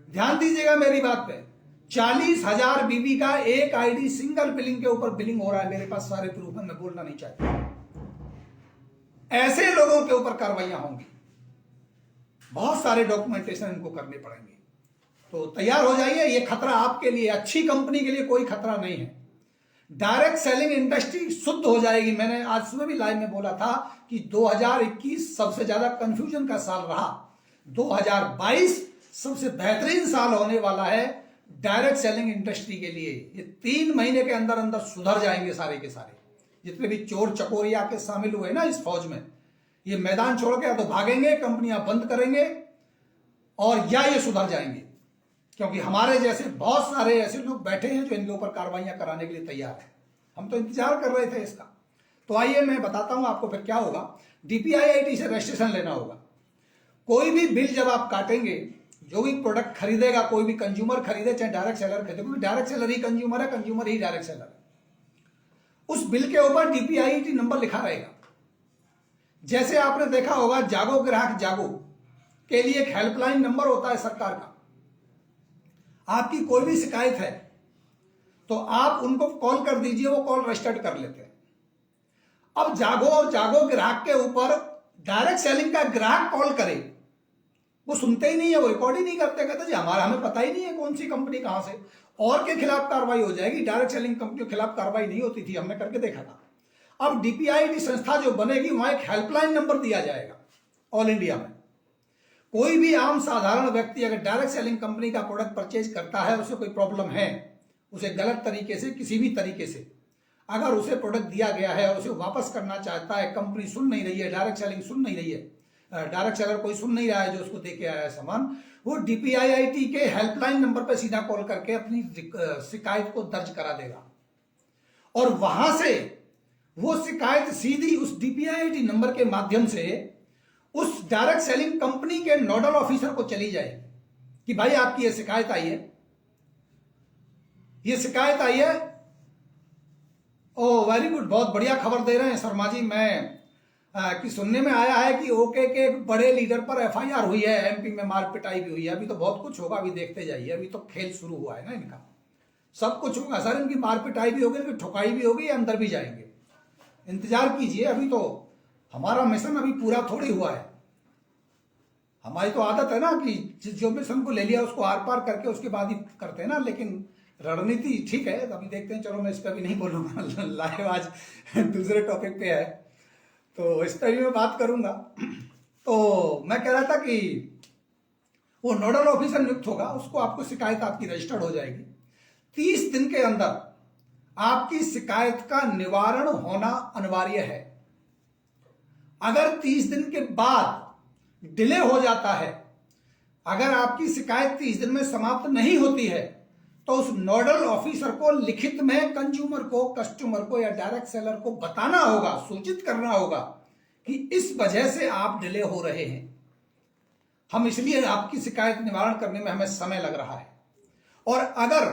Speaker 1: ध्यान दीजिएगा मेरी बात पे, 40,000 बीवी का एक आईडी सिंगल बिलिंग के ऊपर बिलिंग हो रहा है, मेरे पास सारे प्रूफ है, मैं बोलना नहीं चाहता। ऐसे लोगों के ऊपर कार्रवाइयां होंगी, बहुत सारे डॉक्यूमेंटेशन इनको करने पड़ेंगे। तो तैयार हो जाइए, ये खतरा आपके लिए, अच्छी कंपनी के लिए कोई खतरा नहीं है। डायरेक्ट सेलिंग इंडस्ट्री शुद्ध हो जाएगी। मैंने आज सुबह भी लाइव में बोला था कि 2021 सबसे ज्यादा कंफ्यूजन का साल रहा, 2022 सबसे बेहतरीन साल होने वाला है डायरेक्ट सेलिंग इंडस्ट्री के लिए। ये 3 महीने के अंदर अंदर सुधर जाएंगे सारे के सारे, जितने भी चोर चकोरिया के शामिल हुए ना इस फौज में, ये मैदान छोड़ के या तो भागेंगे, कंपनियां बंद करेंगे, और या ये सुधर जाएंगे, क्योंकि हमारे जैसे बहुत सारे ऐसे लोग बैठे हैं जो इनके ऊपर कार्रवाइयां कराने के लिए तैयार हैं। हम तो इंतजार कर रहे थे इसका। तो आइए मैं बताता हूं आपको फिर क्या होगा। DPIIT से रजिस्ट्रेशन लेना होगा। कोई भी बिल जब आप काटेंगे, जो भी प्रोडक्ट खरीदेगा, कोई भी कंज्यूमर खरीदे चाहे डायरेक्ट सेलर खरीदे, क्योंकि डायरेक्ट सेलर ही कंज्यूमर है, कंज्यूमर ही डायरेक्ट सेलर है, उस बिल के ऊपर DPIIT नंबर लिखा रहेगा। जैसे आपने देखा होगा जागो ग्राहक जागो के लिए एक हेल्पलाइन नंबर होता है सरकार का। आपकी कोई भी शिकायत है तो आप उनको कॉल कर दीजिए, वो कॉल रजिस्टर्ड कर लेते हैं। अब जागो ग्राहक के ऊपर डायरेक्ट सेलिंग का ग्राहक कॉल करे, वो सुनते ही नहीं है, वो रिकॉर्ड ही नहीं करते, कहते जी हमें पता ही नहीं है कौन सी कंपनी कहां से, और के खिलाफ कार्रवाई हो जाएगी। डायरेक्ट सेलिंग कंपनियों के खिलाफ कार्रवाई नहीं होती थी, हमने करके देखा था। अब DPIIT संस्था जो बनेगी, वहां एक हेल्पलाइन नंबर दिया जाएगा ऑल इंडिया में। कोई भी आम साधारण व्यक्ति अगर डायरेक्ट सेलिंग कंपनी का प्रोडक्ट परचेज करता है, उसे कोई प्रॉब्लम है, उसे गलत तरीके से, किसी भी तरीके से अगर उसे प्रोडक्ट दिया गया है और उसे वापस करना चाहता है, कंपनी सुन नहीं रही है, डायरेक्ट सेलिंग सुन नहीं रही है, डायरेक्ट सेलर कोई सुन नहीं रहा है जो उसको दे के आया है सामान, वो DPIIT के हेल्पलाइन नंबर पर सीधा कॉल करके अपनी शिकायत को दर्ज करा देगा, और वहां से वो शिकायत सीधी उस DPIIT नंबर के माध्यम से उस डायरेक्ट सेलिंग कंपनी के नोडल ऑफिसर को चली जाएगी कि भाई आपकी ये शिकायत आई है, ये शिकायत आई है। ओ वेरी गुड, बहुत बढ़िया खबर दे रहे हैं शर्मा जी। मैं कि सुनने में आया है कि ओके के एक बड़े लीडर पर FIR हुई है, MP में मार पिटाई भी हुई है। अभी तो बहुत कुछ होगा, अभी देखते जाइए, अभी तो खेल शुरू हुआ है ना इनका, सब कुछ होगा सर। इनकी मार पिटाई भी होगी, इनकी ठुकाई भी होगी, अंदर भी जाएंगे, इंतजार कीजिए। अभी तो हमारा मिशन अभी पूरा थोड़ी हुआ है। हमारी तो आदत है ना कि जो मिशन को ले लिया उसको आर पार करके उसके बाद ही करते हैं ना, लेकिन रणनीति ठीक है, अभी देखते हैं। चलो मैं इस पर भी नहीं बोलूंगा, लाइव आज दूसरे टॉपिक पे है, तो इस पर भी मैं बात करूंगा। तो मैं कह रहा था कि वो नोडल ऑफिसर नियुक्त होगा, उसको आपको शिकायत आपकी रजिस्टर्ड हो जाएगी। 30 दिन के अंदर आपकी शिकायत का निवारण होना अनिवार्य है। अगर 30 दिन के बाद डिले हो जाता है, अगर आपकी शिकायत 30 दिन में समाप्त नहीं होती है, तो उस नोडल ऑफिसर को लिखित में कंज्यूमर को, कस्टमर को या डायरेक्ट सेलर को बताना होगा, सूचित करना होगा कि इस वजह से आप डिले हो रहे हैं, हम इसलिए आपकी शिकायत निवारण करने में हमें समय लग रहा है। और अगर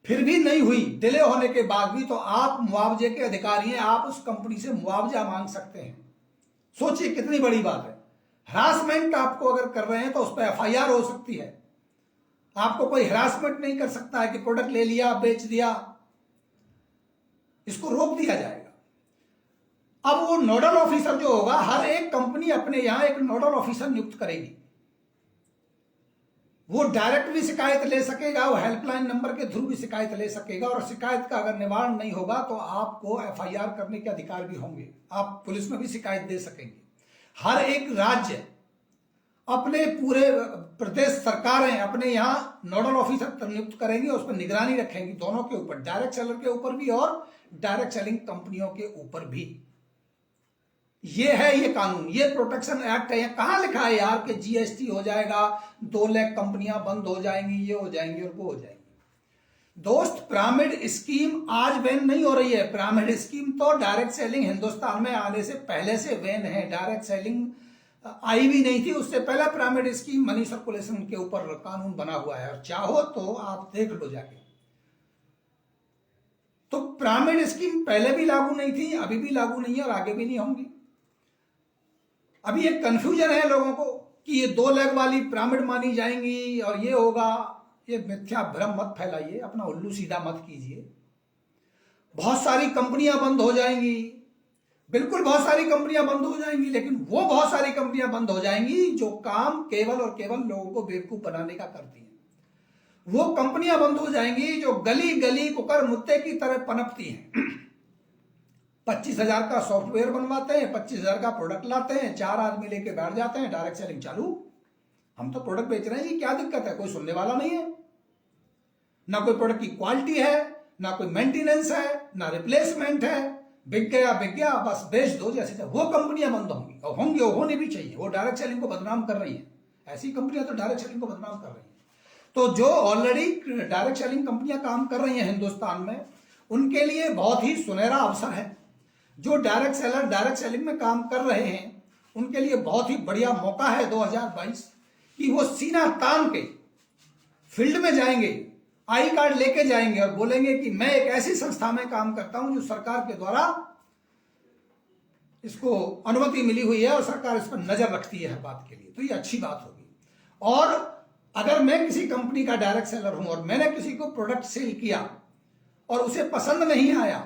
Speaker 1: फिर भी नहीं हुई, डिले होने के बाद भी, तो आप मुआवजे के अधिकारी हैं, आप उस कंपनी से मुआवजा मांग सकते हैं। सोचिए कितनी बड़ी बात है। हरासमेंट आपको अगर कर रहे हैं तो उस पर FIR हो सकती है। आपको कोई हरासमेंट नहीं कर सकता है कि प्रोडक्ट ले लिया, बेच दिया, इसको रोक दिया जाएगा। अब वो नोडल ऑफिसर जो होगा, हर एक कंपनी अपने यहां एक नोडल ऑफिसर नियुक्त करेगी। वो डायरेक्ट भी शिकायत ले सकेगा, वो हेल्पलाइन नंबर के थ्रू भी शिकायत ले सकेगा, और शिकायत का अगर निवारण नहीं होगा तो आपको FIR करने के अधिकार भी होंगे, आप पुलिस में भी शिकायत दे सकेंगे। हर एक राज्य अपने पूरे प्रदेश सरकारें अपने यहां नोडल ऑफिसर नियुक्त करेंगे, उस पर निगरानी रखेंगी, दोनों के ऊपर, डायरेक्ट सेलर के ऊपर भी और डायरेक्ट सेलिंग कंपनियों के ऊपर भी। ये है ये कानून, ये प्रोटेक्शन एक्ट है। कहां लिखा है यार कि GST हो जाएगा, 2 लाख कंपनियां बंद हो जाएंगी, ये हो जाएंगी और वो हो जाएंगी। दोस्त, पिरामिड स्कीम आज बैन नहीं हो रही है। पिरामिड स्कीम तो डायरेक्ट सेलिंग हिंदुस्तान में आने से पहले से बैन है। डायरेक्ट सेलिंग आई भी नहीं थी, उससे पहले पिरामिड स्कीम मनी सर्कुलेशन के ऊपर कानून बना हुआ है, और चाहो तो आप देख लो जाके। तो पिरामिड स्कीम पहले भी लागू नहीं थी, अभी भी लागू नहीं है और आगे भी नहीं होंगी। अभी एक कंफ्यूजन है लोगों को कि ये 2 लेग वाली पिरामिड मानी जाएंगी और ये होगा। ये मिथ्या भ्रम मत फैलाइए, अपना उल्लू सीधा मत कीजिए। बहुत सारी कंपनियां बंद हो जाएंगी, बिल्कुल बहुत सारी कंपनियां बंद हो जाएंगी, लेकिन वो बहुत सारी कंपनियां बंद हो जाएंगी जो काम केवल और केवल लोगों को बेवकूफ बनाने का करती हैं। वो कंपनियां बंद हो जाएंगी जो गली गली कुकर मुत्ते की तरह पनपती हैं। 25,000 का सॉफ्टवेयर बनवाते हैं, 25,000 का प्रोडक्ट लाते हैं, 4 आदमी लेके बैठ जाते हैं, डायरेक्ट सेलिंग चालू। हम तो प्रोडक्ट बेच रहे हैं जी, क्या दिक्कत है? कोई सुनने वाला नहीं है। ना कोई प्रोडक्ट की क्वालिटी है, ना कोई मेंटेनेंस है, ना रिप्लेसमेंट है। बिक गया बस बेच दो जैसे। वो कंपनियां बंद होंगी और होंगी, और होनी भी चाहिए। वो डायरेक्ट सेलिंग को बदनाम कर रही है, ऐसी कंपनियां तो डायरेक्ट सेलिंग को बदनाम कर रही है। तो जो ऑलरेडी डायरेक्ट सेलिंग कंपनियां काम कर रही हैं हिंदुस्तान में, उनके लिए बहुत ही सुनहरा अवसर है। जो डायरेक्ट सेलर डायरेक्ट सेलिंग में काम कर रहे हैं, उनके लिए बहुत ही बढ़िया मौका है 2022 कि वो सीना तान के फील्ड में जाएंगे, आई कार्ड लेके जाएंगे और बोलेंगे कि मैं एक ऐसी संस्था में काम करता हूं जो सरकार के द्वारा इसको अनुमति मिली हुई है और सरकार इस पर नजर रखती है हर बात के लिए। तो ये अच्छी बात होगी। और अगर मैं किसी कंपनी का डायरेक्ट सेलर हूं और मैंने किसी को प्रोडक्ट सेल किया और उसे पसंद नहीं आया,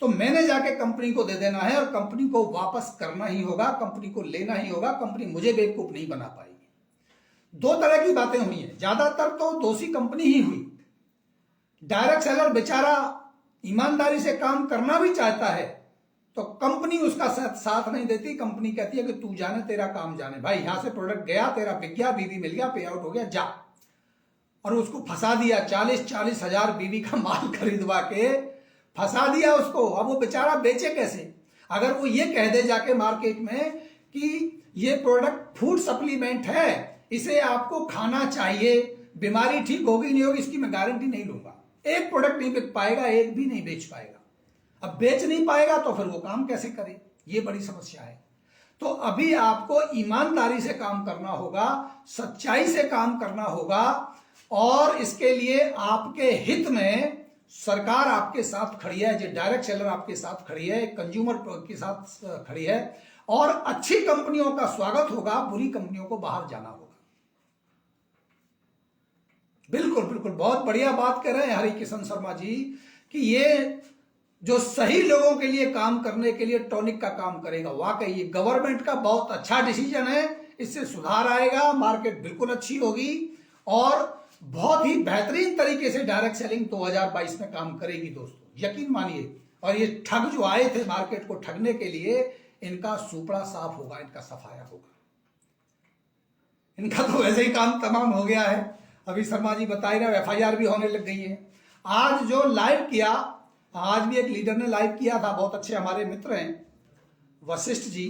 Speaker 1: तो मैंने जाके कंपनी को दे देना है और कंपनी को वापस करना ही होगा, कंपनी को लेना ही होगा। कंपनी मुझे बेवकूफ नहीं बना पाएगी। 2 तरह की बातें हुई हैं, ज्यादातर तो दोषी कंपनी ही हुई। डायरेक्ट सेलर बेचारा ईमानदारी से काम करना भी चाहता है तो कंपनी उसका साथ नहीं देती। कंपनी कहती है कि तू जाने, तेरा काम जाने। भाई यहां से प्रोडक्ट गया, तेरा बिक गया, बीवी मिल गया, पे आउट हो गया, जा। और उसको फंसा दिया, 40-40 हजार बीवी का माल खरीदवा के फंसा दिया उसको। अब वो बेचारा बेचे कैसे? अगर वो ये कह दे जाके मार्केट में कि ये प्रोडक्ट फूड सप्लीमेंट है, इसे आपको खाना चाहिए, बीमारी ठीक होगी नहीं होगी इसकी मैं गारंटी नहीं लूंगा। एक प्रोडक्ट नहीं बिक पाएगा, एक भी नहीं बेच पाएगा। अब बेच नहीं पाएगा तो फिर वो काम कैसे करे? ये बड़ी समस्या है। तो अभी आपको ईमानदारी से काम करना होगा, सच्चाई से काम करना होगा, और इसके लिए आपके हित में सरकार आपके साथ खड़ी है, जो डायरेक्ट सेलर आपके साथ खड़ी है, कंज्यूमर के साथ खड़ी है, और अच्छी कंपनियों का स्वागत होगा, बुरी कंपनियों को बाहर जाना होगा। बिल्कुल बिल्कुल, बहुत बढ़िया बात कर रहे हैं हरि किशन शर्मा जी कि ये जो सही लोगों के लिए काम करने के लिए टॉनिक का काम करेगा। वाकई ये गवर्नमेंट का बहुत अच्छा डिसीजन है, इससे सुधार आएगा, मार्केट बिल्कुल अच्छी होगी और बहुत ही बेहतरीन तरीके से डायरेक्ट सेलिंग 2022 में काम करेगी दोस्तों, यकीन मानिए। और ये ठग जो आए थे मार्केट को ठगने के लिए, इनका सुपड़ा साफ होगा, इनका सफाया होगा। इनका तो वैसे ही काम तमाम हो गया है। अभी शर्मा जी बता ही रहे, FIR भी होने लग गई है। आज जो लाइव किया, आज भी एक लीडर ने लाइव किया था, बहुत अच्छे हमारे मित्र हैं वशिष्ठ जी।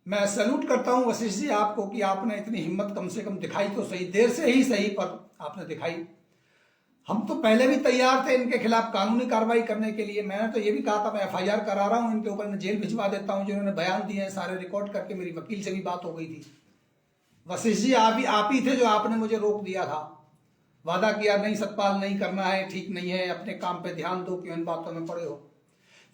Speaker 1: मैं सैल्यूट करता हूं वशिष्ठ जी आपको कि आपने इतनी हिम्मत कम से कम दिखाई, तो सही, देर से ही सही, पर आपने दिखाई। हम तो पहले भी तैयार थे इनके खिलाफ कानूनी कार्रवाई करने के लिए। मैंने तो ये भी कहा था मैं FIR करा रहा हूं इनके ऊपर, मैं जेल भिजवा देता हूं। जिन्होंने बयान दिए हैं सारे रिकॉर्ड करके, मेरी वकील से भी बात हो गई थी। वशिष्ठ जी आप ही थे जो आपने मुझे रोक दिया था, वादा किया नहीं सतपाल नहीं करना है, ठीक नहीं है, अपने काम पे ध्यान दो, क्यों इन बातों में पड़े हो।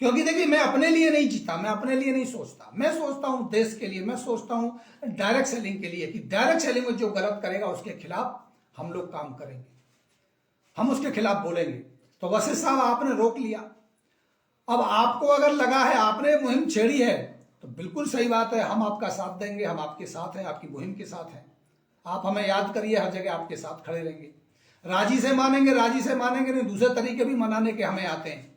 Speaker 1: क्योंकि देखिए मैं अपने लिए नहीं जीता, मैं अपने लिए नहीं सोचता, मैं सोचता हूं देश के लिए, मैं सोचता हूं डायरेक्ट सेलिंग के लिए कि डायरेक्ट सेलिंग में जो गलत करेगा उसके खिलाफ हम लोग काम करेंगे, हम उसके खिलाफ बोलेंगे। तो वशिष्ठ साहब आपने रोक लिया। अब आपको अगर लगा है आपने मुहिम छेड़ी है तो बिल्कुल सही बात है, हम आपका साथ देंगे, हम आपके साथ हैं, आपकी मुहिम के साथ हैं। आप हमें याद करिए, हर जगह आपके साथ खड़े रहेंगे। राजी से मानेंगे, राजी से मानेंगे नहीं, दूसरे तरीके भी मनाने के हमें आते हैं,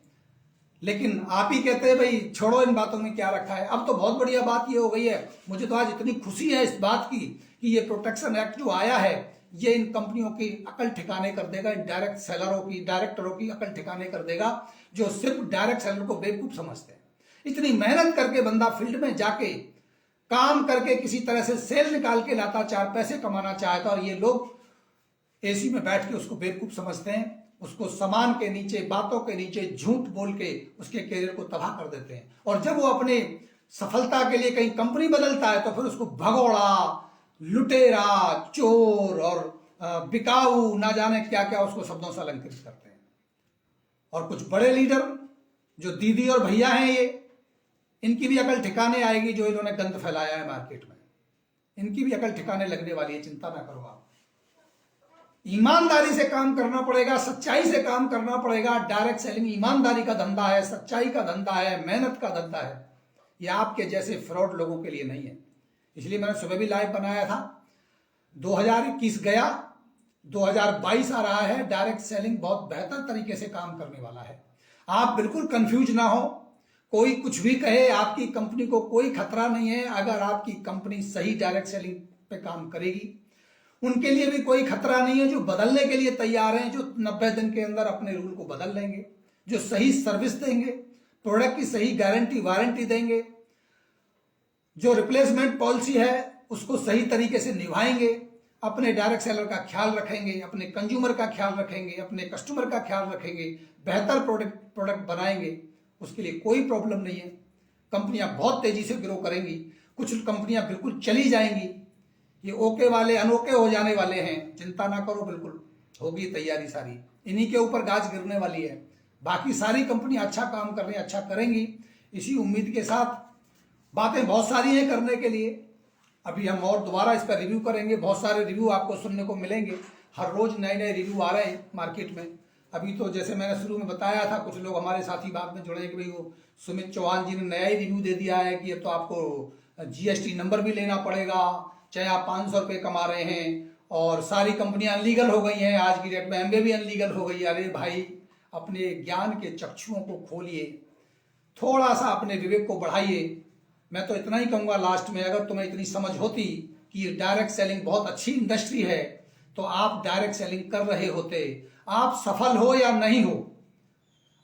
Speaker 1: लेकिन आप ही कहते हैं भाई छोड़ो, इन बातों में क्या रखा है। अब तो बहुत बढ़िया बात ये हो गई है, मुझे तो आज इतनी खुशी है इस बात की कि ये प्रोटेक्शन एक्ट जो आया है, ये इन कंपनियों की अकल ठिकाने कर देगा, इन डायरेक्ट सेलरों की, डायरेक्टरों की अकल ठिकाने कर देगा, जो सिर्फ डायरेक्ट सेलर को बेवकूफ समझते हैं। इतनी मेहनत करके बंदा फील्ड में जाके काम करके किसी तरह से सेल निकाल के लाता, 4 पैसे कमाना चाहता, और ये लोग एसी में बैठ के उसको बेवकूफ समझते हैं, उसको सामान के नीचे, बातों के नीचे झूठ बोल के उसके करियर को तबाह कर देते हैं। और जब वो अपने सफलता के लिए कहीं कंपनी बदलता है तो फिर उसको भगोड़ा, लुटेरा, चोर और बिकाऊ, ना जाने क्या क्या उसको शब्दों से अलंकृत करते हैं। और कुछ बड़े लीडर जो दीदी और भैया हैं, ये इनकी भी अकल ठिकाने आएगी जो इन्होंने गंद फैलाया है मार्केट में। इनकी भी अकल ठिकाने लगने वाली है, चिंता ना करो आप। ईमानदारी से काम करना पड़ेगा, सच्चाई से काम करना पड़ेगा। डायरेक्ट सेलिंग ईमानदारी का धंधा है, सच्चाई का धंधा है, मेहनत का धंधा है। यह आपके जैसे फ्रॉड लोगों के लिए नहीं है। इसलिए मैंने सुबह भी लाइव बनाया था। 2021 गया, 2022 आ रहा है। डायरेक्ट सेलिंग बहुत बेहतर तरीके से काम करने वाला है। आप बिल्कुल कंफ्यूज ना हो। कोई कुछ भी कहे, आपकी कंपनी को कोई खतरा नहीं है। अगर आपकी कंपनी सही डायरेक्ट सेलिंग पे काम करेगी, उनके लिए भी कोई खतरा नहीं है। जो बदलने के लिए तैयार हैं, जो 90 दिन के अंदर अपने रूल को बदल लेंगे, जो सही सर्विस देंगे, प्रोडक्ट की सही गारंटी वारंटी देंगे, जो रिप्लेसमेंट पॉलिसी है उसको सही तरीके से निभाएंगे, अपने डायरेक्ट सेलर का ख्याल रखेंगे, अपने कंज्यूमर का ख्याल रखेंगे, अपने कस्टमर का ख्याल रखेंगे, बेहतर प्रोडक्ट बनाएंगे, उसके लिए कोई प्रॉब्लम नहीं है। कंपनियां बहुत तेजी से ग्रो करेंगी। कुछ कंपनियां बिल्कुल चली जाएंगी। ये ओके वाले अनोके हो जाने वाले हैं, चिंता ना करो, बिल्कुल होगी तैयारी सारी। इन्हीं के ऊपर गाज गिरने वाली है। बाकी सारी कंपनियां अच्छा काम कर रही हैं, अच्छा करेंगी। इसी उम्मीद के साथ बातें बहुत सारी हैं करने के लिए। अभी हम और दोबारा इस पर रिव्यू करेंगे। बहुत सारे रिव्यू आपको सुनने को मिलेंगे। हर रोज नए नए रिव्यू आ रहे हैं मार्केट में। अभी तो जैसे मैंने शुरू में बताया था, कुछ लोग हमारे साथी बाद में जुड़े कि भाई वो सुमित चौहान जी ने नया ही रिव्यू दे दिया है कि अब तो आपको GST नंबर भी लेना पड़ेगा, चाहे आप 500 रुपये कमा रहे हैं, और सारी कंपनियां अनलीगल हो गई हैं आज की डेट में। एमवे भी अनलीगल हो गई है। अरे भाई, अपने ज्ञान के चक्षुओं को खोलिए, थोड़ा सा अपने विवेक को बढ़ाइए। मैं तो इतना ही कहूंगा लास्ट में, अगर तुम्हें इतनी समझ होती कि डायरेक्ट सेलिंग बहुत अच्छी इंडस्ट्री है तो आप डायरेक्ट सेलिंग कर रहे होते। आप सफल हो या नहीं हो,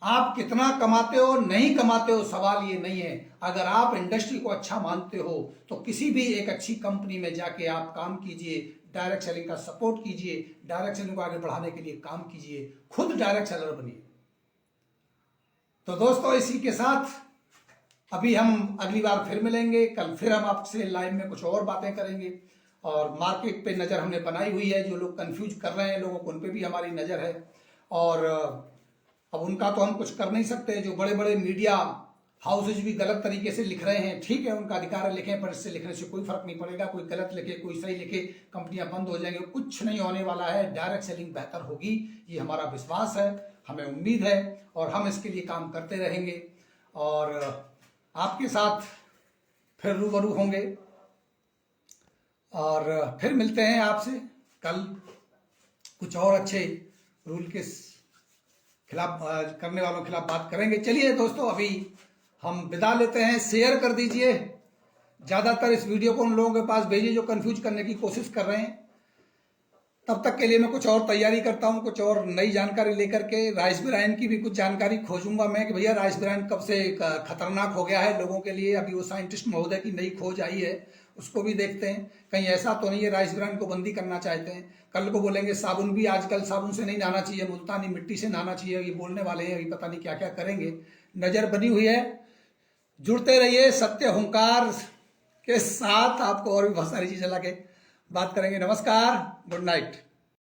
Speaker 1: आप कितना कमाते हो नहीं कमाते हो, सवाल ये नहीं है। अगर आप इंडस्ट्री को अच्छा मानते हो तो किसी भी एक अच्छी कंपनी में जाके आप काम कीजिए, डायरेक्ट सेलिंग का सपोर्ट कीजिए, डायरेक्ट सेलिंग को आगे बढ़ाने के लिए काम कीजिए, खुद डायरेक्ट सेलर बनिए। तो दोस्तों, इसी के साथ अभी हम अगली बार फिर मिलेंगे। कल फिर हम आपसे लाइव में कुछ और बातें करेंगे। और मार्केट पे नज़र हमने बनाई हुई है। जो लोग कंफ्यूज कर रहे हैं लोगों को, उन पे भी हमारी नज़र है। और अब उनका तो हम कुछ कर नहीं सकते। जो बड़े बड़े मीडिया हाउसेज भी गलत तरीके से लिख रहे हैं, ठीक है, उनका अधिकार है, लिखें, पर इससे लिखने से कोई फर्क नहीं पड़ेगा। कोई गलत लिखे, कोई सही लिखे, कंपनियां बंद हो जाएंगी, कुछ नहीं होने वाला है। डायरेक्ट सेलिंग बेहतर होगी, ये हमारा विश्वास है, हमें उम्मीद है, और हम इसके लिए काम करते रहेंगे। और आपके साथ फिर रूबरू होंगे और फिर मिलते हैं आपसे कल। कुछ और अच्छे रूल के खिलाफ करने वालों के खिलाफ बात करेंगे। चलिए दोस्तों, अभी हम विदा लेते हैं। शेयर कर दीजिए ज़्यादातर इस वीडियो को उन लोगों के पास भेजिए जो कंफ्यूज करने की कोशिश कर रहे हैं। तब तक के लिए मैं कुछ और तैयारी करता हूं, कुछ और नई जानकारी लेकर के। राइस ब्रांड की भी कुछ जानकारी खोजूंगा मैं कि भैया राइस ब्रांड कब से खतरनाक हो गया है लोगों के लिए। अभी वो साइंटिस्ट महोदय की नई खोज आई है, उसको भी देखते हैं। कहीं ऐसा तो नहीं है राइस ब्रांड को बंदी करना चाहते हैं। कल को बोलेंगे साबुन भी, आजकल साबुन से नहीं नहाना चाहिए, मुल्तानी मिट्टी से नहाना चाहिए, ये बोलने वाले हैं। अभी पता नहीं क्या क्या करेंगे। नज़र बनी हुई है। जुड़ते रहिए सत्य हुंकार के साथ। आपको और भी बहुत सारी चीज़ें लाके बात करेंगे। नमस्कार, गुड नाइट।